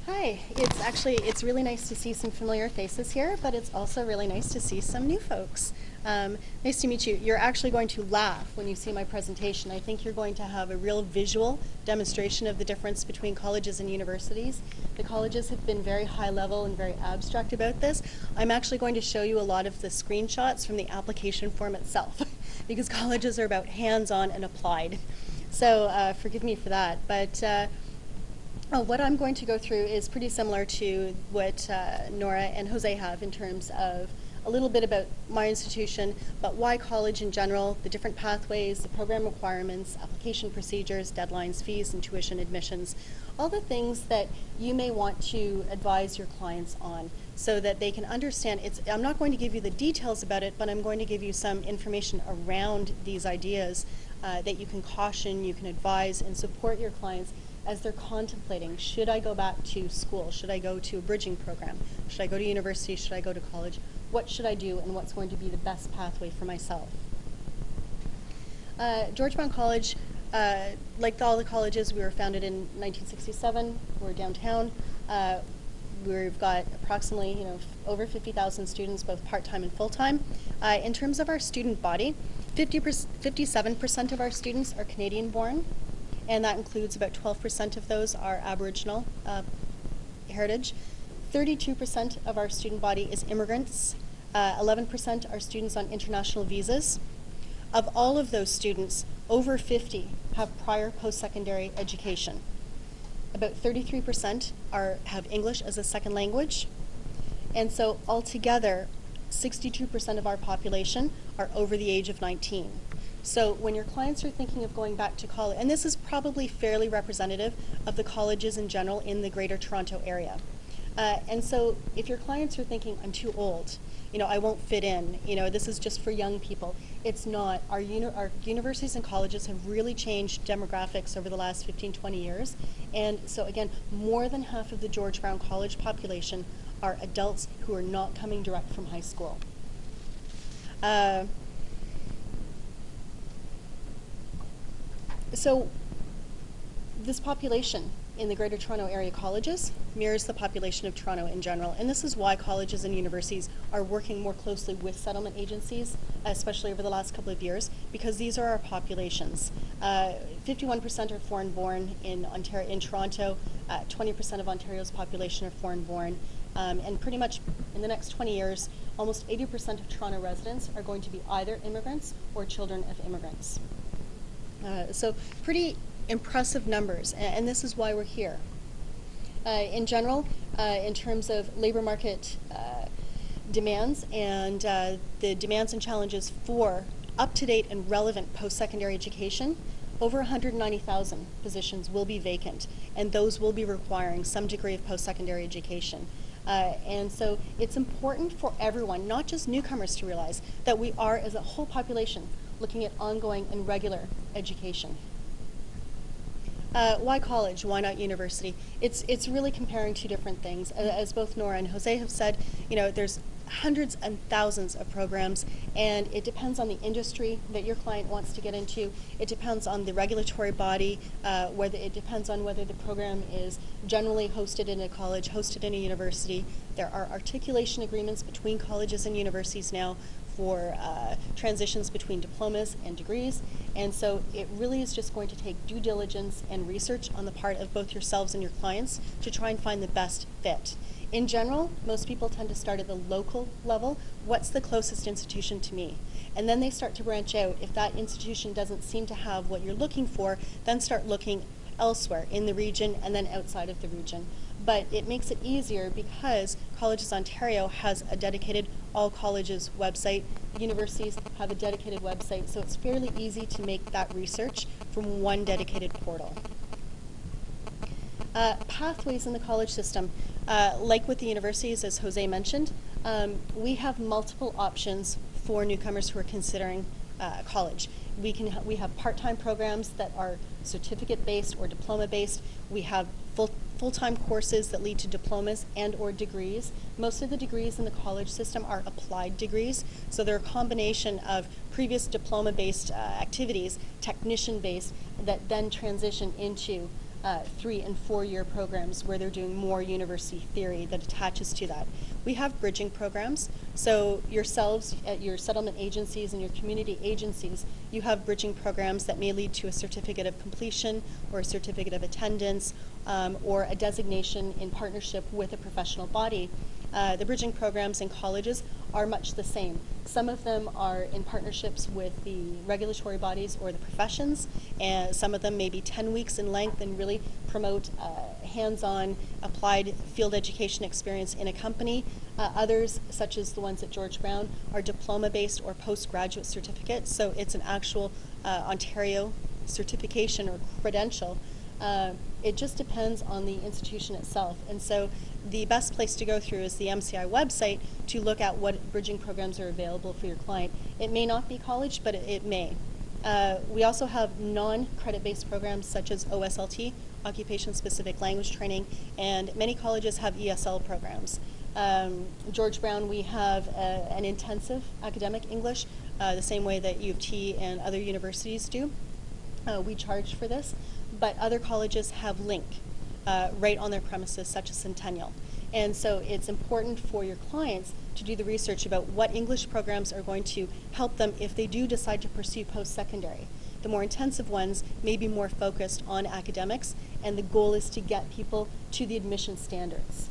Hi, it's really nice to see some familiar faces here, but it's also really nice to see some new folks. Nice to meet you. You're actually going to laugh when you see my presentation. I think you're going to have a real visual demonstration of the difference between colleges and universities. The colleges have been very high level and very abstract about this. I'm actually going to show you a lot of the screenshots from the application form itself because colleges are about hands-on and applied. So forgive me for that. But what I'm going to go through is pretty similar to what Nora and Jose have in terms of a little bit about my institution, but why college in general, the different pathways, the program requirements, application procedures, deadlines, fees, and tuition admissions, all the things that you may want to advise your clients on so that they can understand. I'm not going to give you the details about it, but I'm going to give you some information around these ideas that you can caution, you can advise, and support your clients as they're contemplating, should I go back to school? Should I go to a bridging program? Should I go to university? Should I go to college? What should I do, and what's going to be the best pathway for myself? George Brown College, like all the colleges, we were founded in 1967. We're downtown. We've got approximately, over 50,000 students, both part-time and full-time. In terms of our student body, 57% of our students are Canadian-born, and that includes about 12% of those are Aboriginal heritage. 32% of our student body is immigrants. 11% are students on international visas. Of all of those students, over 50 have prior post-secondary education. About 33% have English as a second language. And so altogether, 62% of our population are over the age of 19. So when your clients are thinking of going back to college, and this is probably fairly representative of the colleges in general in the Greater Toronto area. And so if your clients are thinking, I'm too old, I won't fit in, this is just for young people. It's not. Our universities and colleges have really changed demographics over the last 15, 20 years. And so again, more than half of the George Brown College population are adults who are not coming direct from high school. So this population in the Greater Toronto Area colleges mirrors the population of Toronto in general, and this is why colleges and universities are working more closely with settlement agencies, especially over the last couple of years, because these are our populations. 51% are foreign-born in Toronto, 20% of Ontario's population are foreign-born, and pretty much in the next 20 years, almost 80% of Toronto residents are going to be either immigrants or children of immigrants. So pretty impressive numbers, and this is why we're here. In general, in terms of labor market demands and the demands and challenges for up-to-date and relevant post-secondary education, over 190,000 positions will be vacant, and those will be requiring some degree of post-secondary education. And so it's important for everyone, not just newcomers, to realize that we are, as a whole population, looking at ongoing and regular education. Why college? Why not university? It's really comparing two different things. As both Nora and Jose have said, there's hundreds and thousands of programs, and it depends on the industry that your client wants to get into. It depends on the regulatory body, it depends on whether the program is generally hosted in a college, hosted in a university. There are articulation agreements between colleges and universities now for transitions between diplomas and degrees, and so it really is just going to take due diligence and research on the part of both yourselves and your clients to try and find the best fit. In general, most people tend to start at the local level. What's the closest institution to me? And then they start to branch out. If that institution doesn't seem to have what you're looking for, then start looking elsewhere in the region and then outside of the region. But it makes it easier because Colleges Ontario has a dedicated all colleges website. The universities have a dedicated website, so it's fairly easy to make that research from one dedicated portal. Pathways in the college system. Like with the universities, as Jose mentioned, we have multiple options for newcomers who are considering college. We have part-time programs that are certificate-based or diploma-based. We have full-time courses that lead to diplomas and or degrees. Most of the degrees in the college system are applied degrees, so they're a combination of previous diploma-based activities, technician-based, that then transition into 3- and 4-year programs where they're doing more university theory that attaches to that. We have bridging programs. So yourselves, at your settlement agencies and your community agencies, you have bridging programs that may lead to a certificate of completion or a certificate of attendance or a designation in partnership with a professional body. The bridging programs in colleges are much the same. Some of them are in partnerships with the regulatory bodies or the professions, and some of them may be 10 weeks in length and really promote hands-on applied field education experience in a company. Others, such as the ones at George Brown, are diploma-based or postgraduate certificates, so it's an actual Ontario certification or credential. It just depends on the institution itself. And so the best place to go through is the MCI website to look at what bridging programs are available for your client. It may not be college, but it may. We also have non-credit-based programs such as OSLT, Occupation-Specific Language Training, and many colleges have ESL programs. George Brown, we have an intensive academic English, the same way that U of T and other universities do. We charge for this, but other colleges have LINC right on their premises, such as Centennial. And so it's important for your clients to do the research about what English programs are going to help them if they do decide to pursue post-secondary. The more intensive ones may be more focused on academics, and the goal is to get people to the admission standards.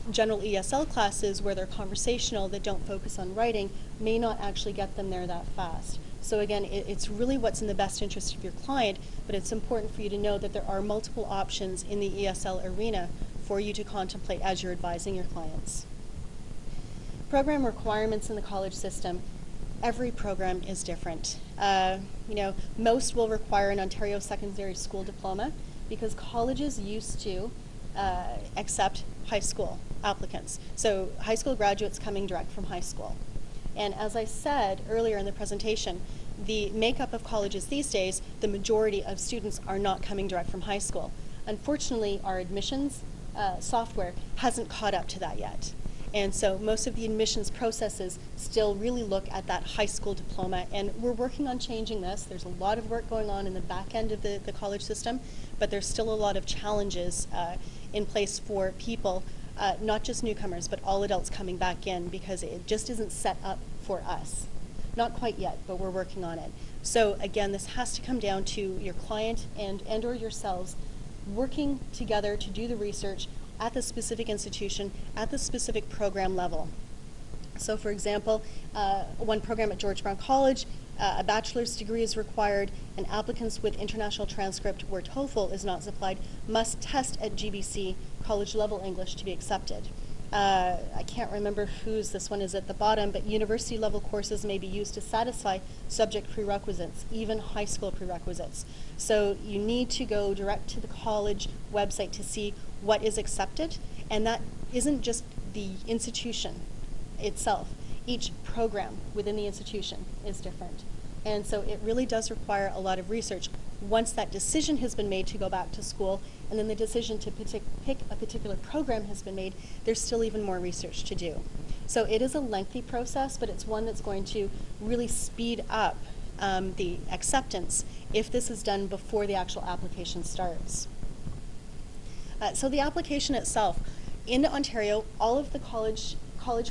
General ESL classes, where they're conversational, that don't focus on writing, may not actually get them there that fast. So again, it's really what's in the best interest of your client, but it's important for you to know that there are multiple options in the ESL arena for you to contemplate as you're advising your clients. Program requirements in the college system. Every program is different. Most will require an Ontario Secondary School diploma because colleges used to accept high school applicants. So high school graduates coming direct from high school. And as I said earlier in the presentation, the makeup of colleges these days, the majority of students are not coming direct from high school. Unfortunately, our admissions software hasn't caught up to that yet. And so most of the admissions processes still really look at that high school diploma, and we're working on changing this. There's a lot of work going on in the back end of the college system, but there's still a lot of challenges in place for people, not just newcomers, but all adults coming back in, because it just isn't set up for us. Not quite yet, but we're working on it. So again, this has to come down to your client and or yourselves working together to do the research at the specific institution, at the specific program level. So for example, one program at George Brown College, a bachelor's degree is required, and applicants with international transcript where TOEFL is not supplied must test at GBC college level English to be accepted. I can't remember whose this one is at the bottom, but university level courses may be used to satisfy subject prerequisites, even high school prerequisites. So you need to go direct to the college website to see what is accepted, and that isn't just the institution itself. Each program within the institution is different. And so it really does require a lot of research. Once that decision has been made to go back to school, and then the decision to pick a particular program has been made, there's still even more research to do. So it is a lengthy process, but it's one that's going to really speed up the acceptance if this is done before the actual application starts. So the application itself, in Ontario, all of the college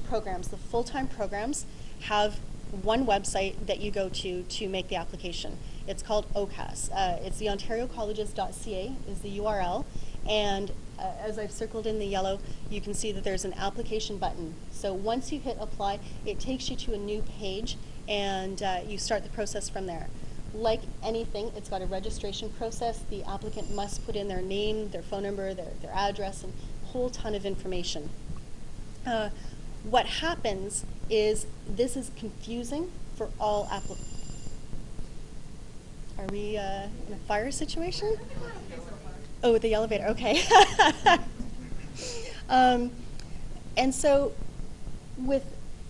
programs, the full-time programs, have one website that you go to make the application. It's called OCAS. It's the ontariocolleges.ca is the URL, and as I've circled in the yellow, you can see that there's an application button. So once you hit apply, it takes you to a new page, and you start the process from there. Like anything, it's got a registration process. The applicant must put in their name, their phone number, their address, and a whole ton of information. What happens is this is confusing for all applicants. Are we in a fire situation? Oh, the elevator, okay. And so with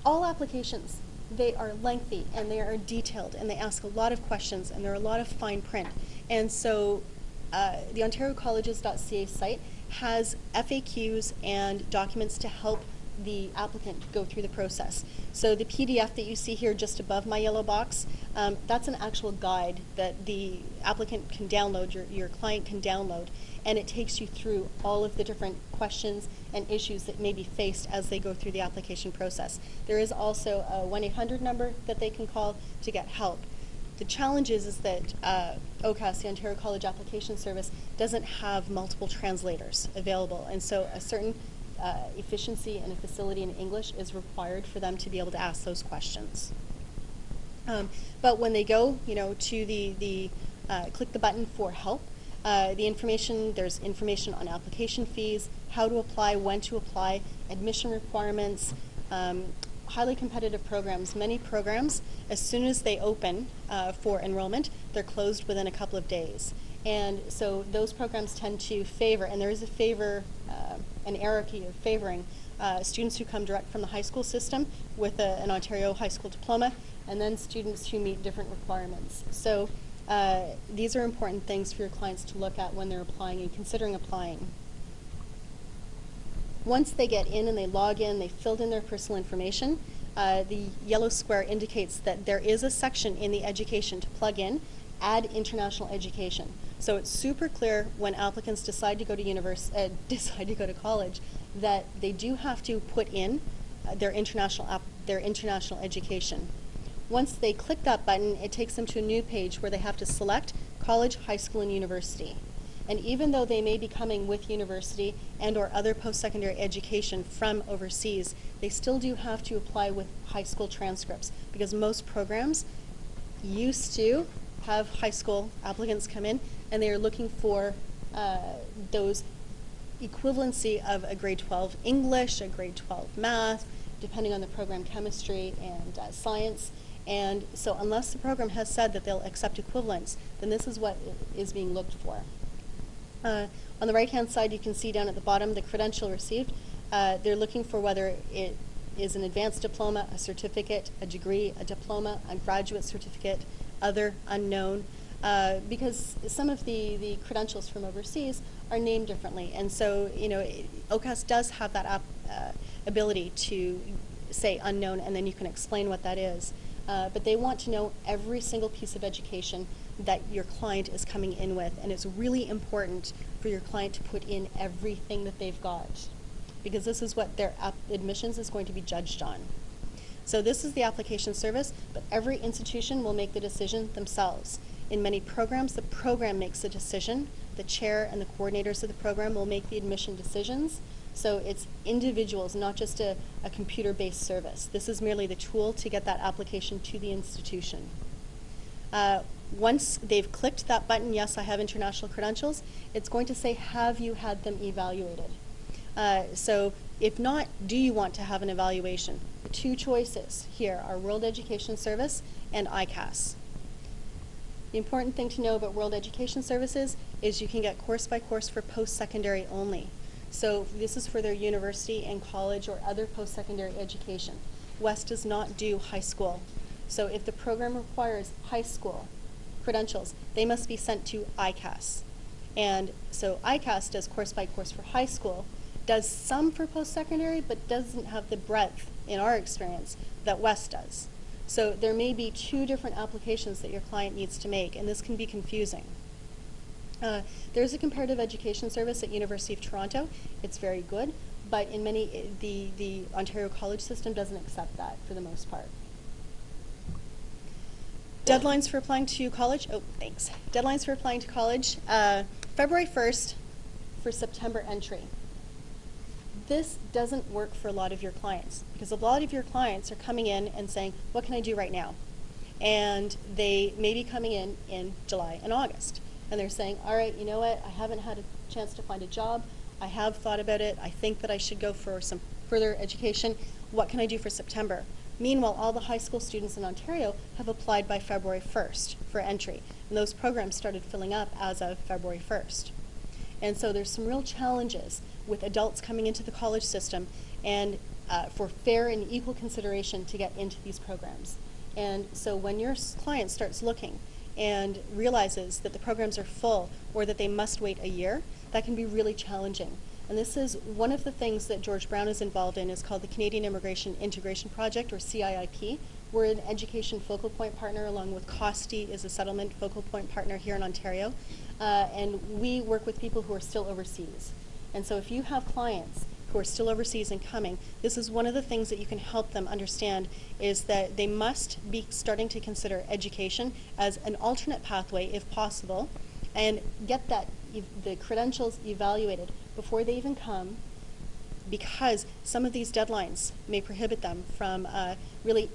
all applications, they are lengthy and they are detailed and they ask a lot of questions and there are a lot of fine print. And so the ontariocolleges.ca site has FAQs and documents to help the applicant go through the process. So the PDF that you see here just above my yellow box, that's an actual guide that the applicant can download, your client can download, and it takes you through all of the different questions and issues that may be faced as they go through the application process. There is also a 1-800 number that they can call to get help. The challenge is that OCAS, the Ontario College Application Service, doesn't have multiple translators available, and so a certain efficiency and a facility in English is required for them to be able to ask those questions. But when they go, to the click the button for help, there's information on application fees, how to apply, when to apply, admission requirements, highly competitive programs. Many programs, as soon as they open for enrollment, they're closed within a couple of days. And so those programs tend to favor, and there is a favor, an hierarchy of favoring students who come direct from the high school system with an Ontario high school diploma, and then students who meet different requirements. So these are important things for your clients to look at when they're applying and considering applying. Once they get in and they log in, they filled in their personal information, the yellow square indicates that there is a section in the education to plug in, add international education. So it's super clear when applicants decide to go to college that they do have to put in their international education. Once they click that button, it takes them to a new page where they have to select college, high school, and university. And even though they may be coming with university and or other post-secondary education from overseas, they still do have to apply with high school transcripts, because most programs used to have high school applicants come in and they are looking for those equivalency of a grade 12 English, a grade 12 math, depending on the program, chemistry and science. And so unless the program has said that they'll accept equivalents, then this is what is being looked for. On the right-hand side, you can see down at the bottom the credential received. They're looking for whether it is an advanced diploma, a certificate, a degree, a diploma, a graduate certificate, other, unknown, because some of the credentials from overseas are named differently. And so, OCAS does have that ability to say unknown, and then you can explain what that is. But they want to know every single piece of education that your client is coming in with, and it's really important for your client to put in everything that they've got, because this is what their admissions is going to be judged on. So this is the application service, but every institution will make the decision themselves. In many programs, the program makes the decision. The chair and the coordinators of the program will make the admission decisions. So it's individuals, not just a computer-based service. This is merely the tool to get that application to the institution. Once they've clicked that button, yes, I have international credentials, it's going to say, have you had them evaluated? So if not, do you want to have an evaluation? The two choices here are World Education Service and ICAS. The important thing to know about World Education Services is you can get course by course for post-secondary only. So this is for their university and college or other post-secondary education. WEST does not do high school. So if the program requires high school credentials, they must be sent to ICAS. And so ICAS does course by course for high school, does some for post-secondary, but doesn't have the breadth, in our experience, that WEST does. So there may be two different applications that your client needs to make, and this can be confusing. There's a comparative education service at University of Toronto. It's very good, but in many, the Ontario college system doesn't accept that for the most part. Deadlines for applying to college. Oh, thanks. Deadlines for applying to college. February 1st for September entry. This doesn't work for a lot of your clients, because a lot of your clients are coming in and saying, what can I do right now? And they may be coming in July and August. And they're saying, all right, you know what, I haven't had a chance to find a job. I have thought about it. I think that I should go for some further education. What can I do for September? Meanwhile, all the high school students in Ontario have applied by February 1st for entry. And those programs started filling up as of February 1st. And so there's some real challenges with adults coming into the college system and for fair and equal consideration to get into these programs. And so when your client starts looking and realizes that the programs are full or that they must wait a year, that can be really challenging. And this is one of the things that George Brown is involved in, is called the Canadian Immigration Integration Project, or CIIP. We're an education focal point partner, along with COSTI is a settlement focal point partner here in Ontario. And we work with people who are still overseas. And so if you have clients who are still overseas and coming, this is one of the things that you can help them understand, is that they must be starting to consider education as an alternate pathway if possible, and get the credentials evaluated before they even come, because some of these deadlines may prohibit them from really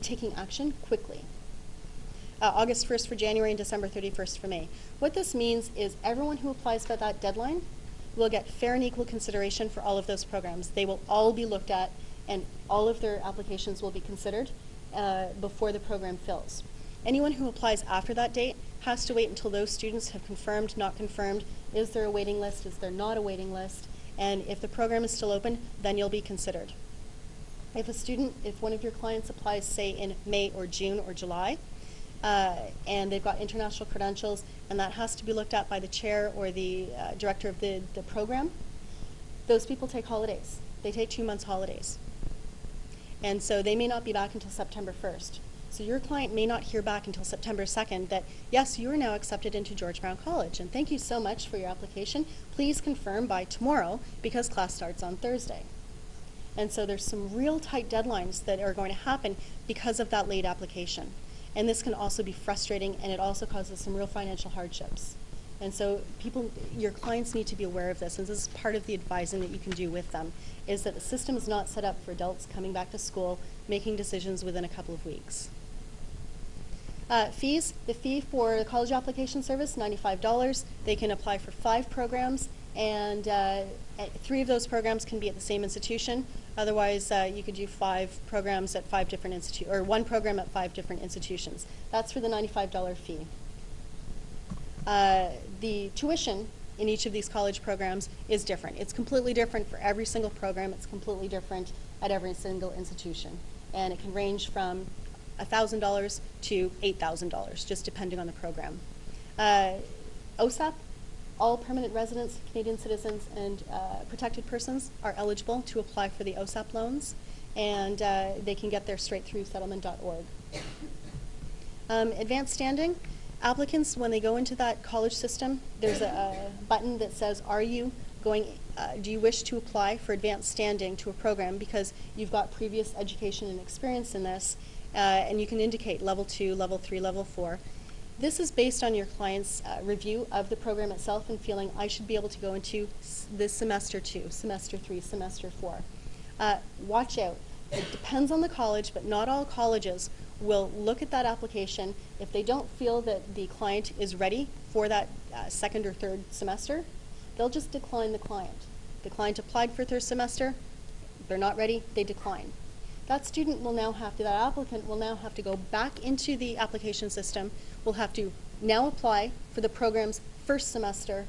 taking action quickly. August 1st for January and December 31st for May. What this means is everyone who applies for that deadline will get fair and equal consideration for all of those programs. They will all be looked at, and all of their applications will be considered before the program fills. Anyone who applies after that date has to wait until those students have confirmed, not confirmed, is there a waiting list, is there not a waiting list, and if the program is still open, then you'll be considered. If one of your clients applies, say, in May or June or July, and they've got international credentials, and that has to be looked at by the chair or the director of the program, those people take holidays. They take 2 months holidays. And so they may not be back until September 1st. So your client may not hear back until September 2nd that, yes, you are now accepted into George Brown College, and thank you so much for your application. Please confirm by tomorrow, because class starts on Thursday. And so there's some real tight deadlines that are going to happen because of that late application. And this can also be frustrating, and it also causes some real financial hardships. And so your clients need to be aware of this, and this is part of the advising that you can do with them, is that the system is not set up for adults coming back to school, making decisions within a couple of weeks. Fees, the fee for the college application service, $95. They can apply for 5 programs, and 3 of those programs can be at the same institution. Otherwise, you could do 5 programs at 5 different institutions, or 1 program at 5 different institutions. That's for the $95 fee. The tuition in each of these college programs is different. It's completely different for every single program. It's completely different at every single institution. And it can range from $1,000 to $8,000, just depending on the program. OSAP, all permanent residents, Canadian citizens, and protected persons are eligible to apply for the OSAP loans, and they can get there straight through Settlement.Org. Advanced standing, applicants, when they go into that college system, there's a button that says, do you wish to apply for advanced standing to a program, because you've got previous education and experience in this, and you can indicate level 2, level 3, level 4. This is based on your client's review of the program itself and feeling, I should be able to go into this semester 2, semester 3, semester 4. Watch out. It depends on the college, but not all colleges will look at that application. If they don't feel that the client is ready for that 2nd or 3rd semester, they'll just decline the client. The client applied for 3rd semester, they're not ready, they decline. That applicant will now have to go back into the application system, will have to now apply for the program's 1st semester,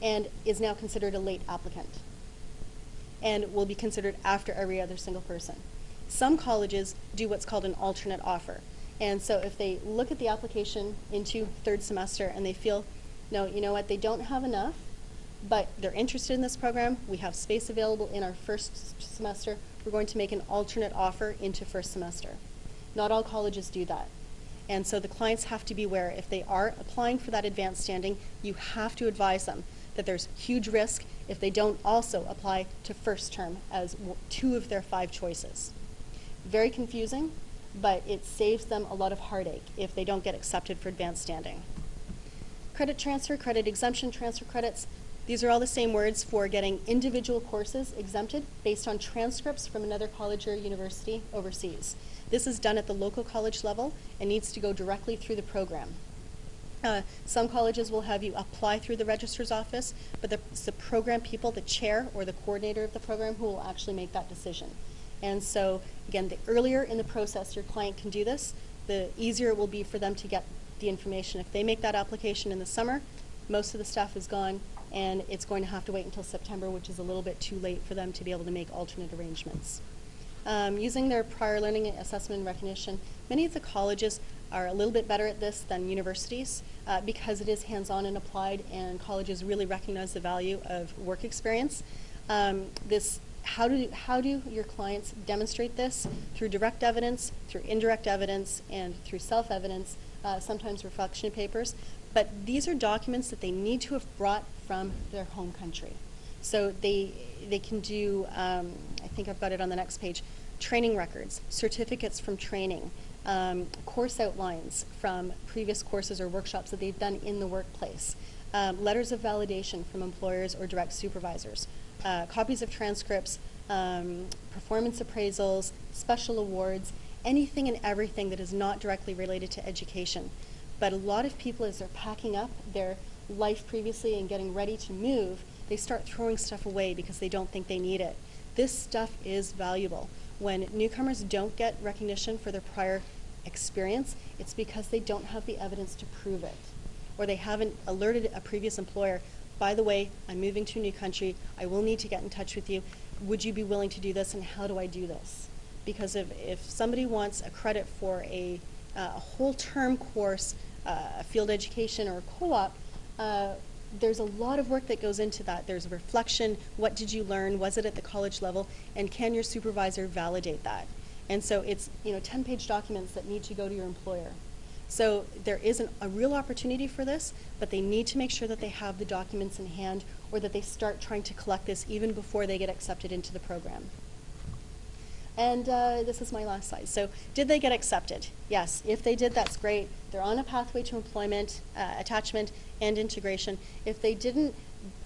and is now considered a late applicant, and will be considered after every other single person. Some colleges do what's called an alternate offer. And so if they look at the application into 3rd semester and they feel, no, you know what, they don't have enough, but they're interested in this program, we have space available in our 1st semester, we're going to make an alternate offer into 1st semester. Not all colleges do that. And so the clients have to be aware, if they are applying for that advanced standing, you have to advise them that there's huge risk if they don't also apply to 1st term as 2 of their 5 choices. Very confusing, but it saves them a lot of heartache if they don't get accepted for advanced standing. Credit transfer, credit exemption, transfer credits. These are all the same words for getting individual courses exempted based on transcripts from another college or university overseas. This is done at the local college level and needs to go directly through the program. Some colleges will have you apply through the registrar's office, but it's the program people, the chair or the coordinator of the program, who will actually make that decision. And so, again, the earlier in the process your client can do this, the easier it will be for them to get the information. If they make that application in the summer, most of the stuff is gone, and it's going to have to wait until September, which is a little bit too late for them to be able to make alternate arrangements. Using their prior learning assessment and recognition, many of the colleges are a little bit better at this than universities because it is hands-on and applied, and colleges really recognize the value of work experience. How do your clients demonstrate this? Through direct evidence, through indirect evidence, and through self-evidence, sometimes reflection papers. But these are documents that they need to have brought from their home country. So they can do, I think I've got it on the next page, training records, certificates from training, course outlines from previous courses or workshops that they've done in the workplace, letters of validation from employers or direct supervisors, copies of transcripts, performance appraisals, special awards, anything and everything that is not directly related to education. But a lot of people, as they're packing up their life previously and getting ready to move, they start throwing stuff away because they don't think they need it. This stuff is valuable. When newcomers don't get recognition for their prior experience, it's because they don't have the evidence to prove it, or they haven't alerted a previous employer, by the way, I'm moving to a new country, I will need to get in touch with you, would you be willing to do this, and how do I do this? Because if somebody wants a credit for a whole term course, a field education or a co-op, there's a lot of work that goes into that. There's a reflection, what did you learn, was it at the college level, and can your supervisor validate that? And so it's 10-page documents that need to go to your employer. So there is a real opportunity for this, but they need to make sure that they have the documents in hand, or that they start trying to collect this even before they get accepted into the program. And this is my last slide. So did they get accepted? Yes. If they did, that's great. They're on a pathway to employment, attachment, and integration. If they didn't,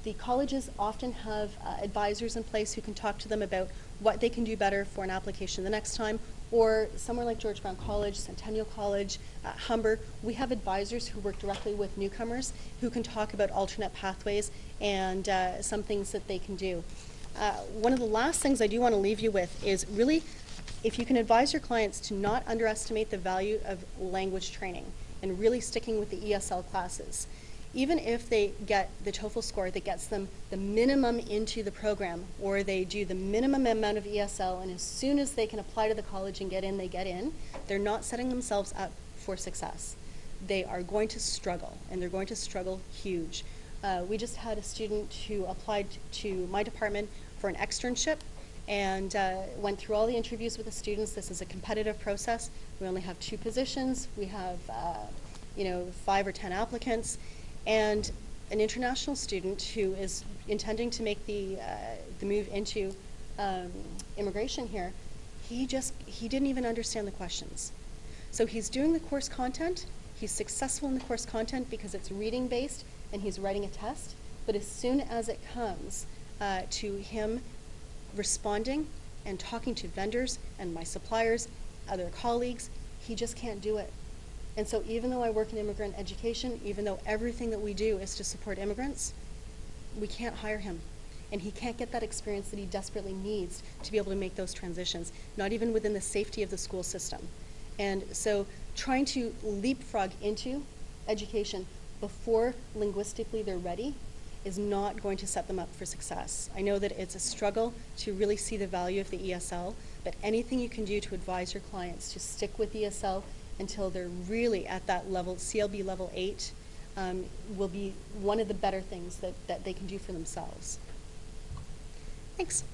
the colleges often have advisors in place who can talk to them about what they can do better for an application the next time. Or somewhere like George Brown College, Centennial College, Humber, we have advisors who work directly with newcomers who can talk about alternate pathways and some things that they can do. One of the last things I do want to leave you with is really, if you can advise your clients to not underestimate the value of language training and really sticking with the ESL classes. Even if they get the TOEFL score that gets them the minimum into the program, or they do the minimum amount of ESL, and as soon as they can apply to the college and get in, they get in, they're not setting themselves up for success. They are going to struggle, and they're going to struggle huge. We just had a student who applied to my department for an externship and went through all the interviews with the students. This is a competitive process. We only have 2 positions. We have 5 or 10 applicants. And an international student who is intending to make the move into immigration here, he didn't even understand the questions. So he's doing the course content. He's successful in the course content because it's reading based and he's writing a test. But as soon as it comes to him responding and talking to vendors and my suppliers, other colleagues, he just can't do it. And so even though I work in immigrant education, even though everything that we do is to support immigrants, we can't hire him. And he can't get that experience that he desperately needs to be able to make those transitions, not even within the safety of the school system. And so trying to leapfrog into education before linguistically they're ready is not going to set them up for success. I know that it's a struggle to really see the value of the ESL, but anything you can do to advise your clients to stick with ESL until they're really at that level, CLB level 8, will be one of the better things that they can do for themselves. Thanks.